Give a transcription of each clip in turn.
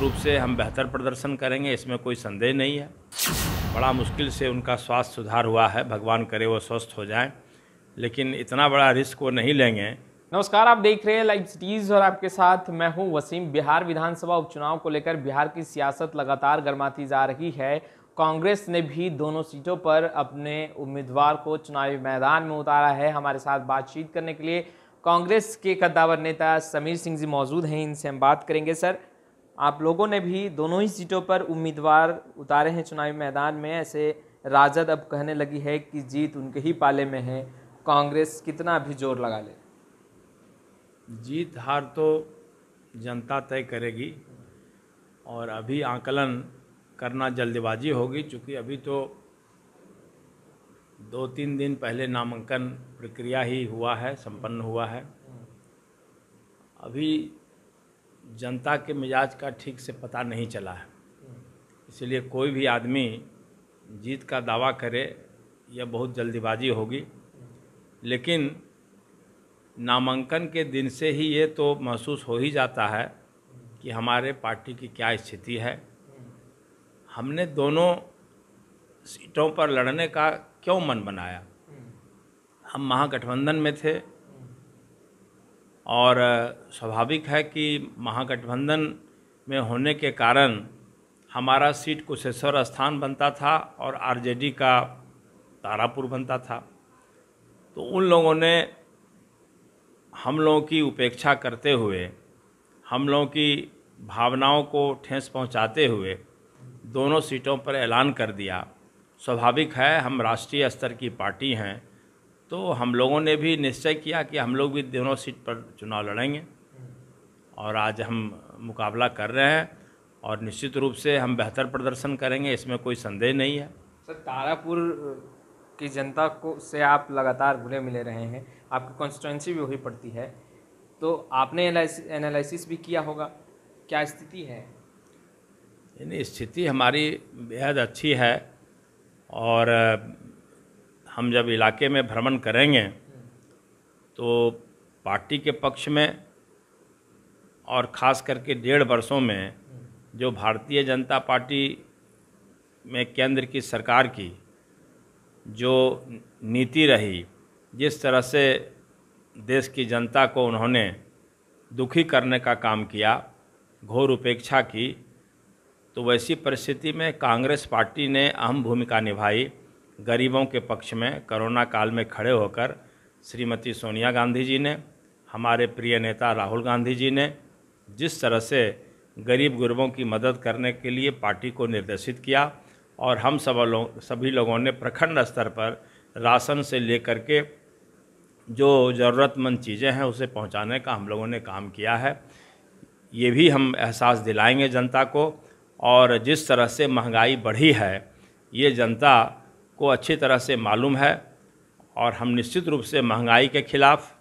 रूप से हम बेहतर प्रदर्शन करेंगे, इसमें कोई संदेह नहीं है। बड़ा मुश्किल से उनका स्वास्थ्य सुधार हुआ है, भगवान करे वो स्वस्थ हो जाएं, लेकिन इतना बड़ा रिस्क वो नहीं लेंगे। नमस्कार, आप देख रहे हैं लाइव सिटीज और आपके साथ मैं हूं वसीम। बिहार विधानसभा उपचुनाव को लेकर बिहार की सियासत लगातार गर्माती जा रही है। कांग्रेस ने भी दोनों सीटों पर अपने उम्मीदवार को चुनावी मैदान में उतारा है। हमारे साथ बातचीत करने के लिए कांग्रेस के कद्दावर नेता समीर सिंह जी मौजूद हैं, इनसे हम बात करेंगे। सर, आप लोगों ने भी दोनों ही सीटों पर उम्मीदवार उतारे हैं चुनावी मैदान में। ऐसे राजद अब कहने लगी है कि जीत उनके ही पाले में है। कांग्रेस कितना भी जोर लगा ले, जीत हार तो जनता तय करेगी और अभी आकलन करना जल्दबाजी होगी, क्योंकि अभी तो 2-3 दिन पहले नामांकन प्रक्रिया ही हुआ है, संपन्न हुआ है। अभी जनता के मिजाज का ठीक से पता नहीं चला है, इसलिए कोई भी आदमी जीत का दावा करे यह बहुत जल्दबाजी होगी। लेकिन नामांकन के दिन से ही ये तो महसूस हो ही जाता है कि हमारे पार्टी की क्या स्थिति है। हमने दोनों सीटों पर लड़ने का क्यों मन बनाया? हम महागठबंधन में थे और स्वाभाविक है कि महागठबंधन में होने के कारण हमारा सीट कुशेश्वर स्थान बनता था और आरजेडी का तारापुर बनता था। तो उन लोगों ने हम लोगों की उपेक्षा करते हुए, हम लोगों की भावनाओं को ठेस पहुंचाते हुए दोनों सीटों पर ऐलान कर दिया। स्वाभाविक है, हम राष्ट्रीय स्तर की पार्टी हैं, तो हम लोगों ने भी निश्चय किया कि हम लोग भी दोनों सीट पर चुनाव लड़ेंगे और आज हम मुकाबला कर रहे हैं और निश्चित रूप से हम बेहतर प्रदर्शन करेंगे, इसमें कोई संदेह नहीं है। सर, तारापुर की जनता को से आप लगातार घुले मिले रहे हैं, आपकी कॉन्स्टिट्यूंसी भी वही पड़ती है, तो आपने एनालिसिस भी किया होगा, क्या स्थिति है? यानी स्थिति हमारी बेहद अच्छी है और हम जब इलाके में भ्रमण करेंगे तो पार्टी के पक्ष में और ख़ास करके 1.5 वर्षों में जो भारतीय जनता पार्टी में केंद्र की सरकार की जो नीति रही, जिस तरह से देश की जनता को उन्होंने दुखी करने का काम किया, घोर उपेक्षा की, तो वैसी परिस्थिति में कांग्रेस पार्टी ने अहम भूमिका निभाई। गरीबों के पक्ष में कोरोना काल में खड़े होकर श्रीमती सोनिया गांधी जी ने, हमारे प्रिय नेता राहुल गांधी जी ने जिस तरह से गरीब गुरबों की मदद करने के लिए पार्टी को निर्देशित किया और हम सभी लोगों ने प्रखंड स्तर पर राशन से लेकर के जो ज़रूरतमंद चीज़ें हैं उसे पहुंचाने का हम लोगों ने काम किया है। ये भी हम एहसास दिलाएंगे जनता को, और जिस तरह से महंगाई बढ़ी है ये जनता को अच्छी तरह से मालूम है और हम निश्चित रूप से महंगाई के खिलाफ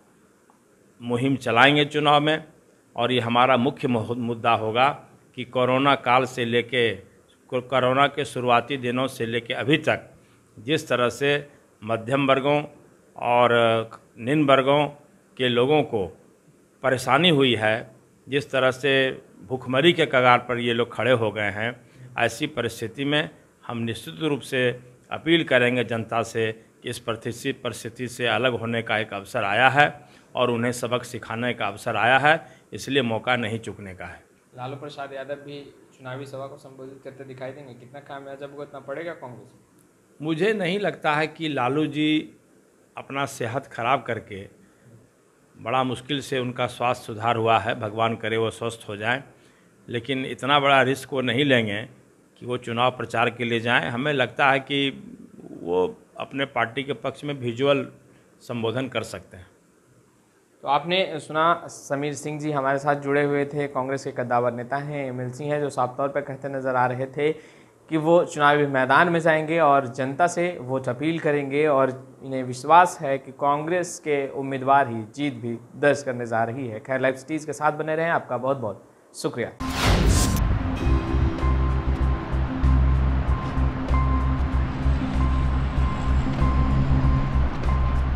मुहिम चलाएंगे चुनाव में। और ये हमारा मुख्य मुद्दा होगा कि कोरोना काल से लेके, कोरोना के शुरुआती दिनों से लेके अभी तक जिस तरह से मध्यम वर्गों और निम्न वर्गों के लोगों को परेशानी हुई है, जिस तरह से भूखमरी के कगार पर ये लोग खड़े हो गए हैं, ऐसी परिस्थिति में हम निश्चित रूप से अपील करेंगे जनता से कि इस परिस्थिति से अलग होने का एक अवसर आया है और उन्हें सबक सिखाने का अवसर आया है, इसलिए मौका नहीं चूकने का है। लालू प्रसाद यादव भी चुनावी सभा को संबोधित करते दिखाई देंगे, कितना कामयाब भुगतना पड़ेगा कांग्रेस? मुझे नहीं लगता है कि लालू जी अपना सेहत खराब करके, बड़ा मुश्किल से उनका स्वास्थ्य सुधार हुआ है, भगवान करे वो स्वस्थ हो जाएं, लेकिन इतना बड़ा रिस्क वो नहीं लेंगे कि वो चुनाव प्रचार के लिए जाएं। हमें लगता है कि वो अपने पार्टी के पक्ष में विजुअल संबोधन कर सकते हैं। तो आपने सुना, समीर सिंह जी हमारे साथ जुड़े हुए थे, कांग्रेस के कद्दावर नेता हैं, एमएलसी हैं, जो साफ तौर पर कहते नज़र आ रहे थे कि वो चुनावी मैदान में जाएंगे और जनता से वोट अपील करेंगे और इन्हें विश्वास है कि कांग्रेस के उम्मीदवार ही जीत भी दर्ज करने जा रही है। खैर, लाइव सिटीज़ के साथ बने रहें, आपका बहुत बहुत शुक्रिया।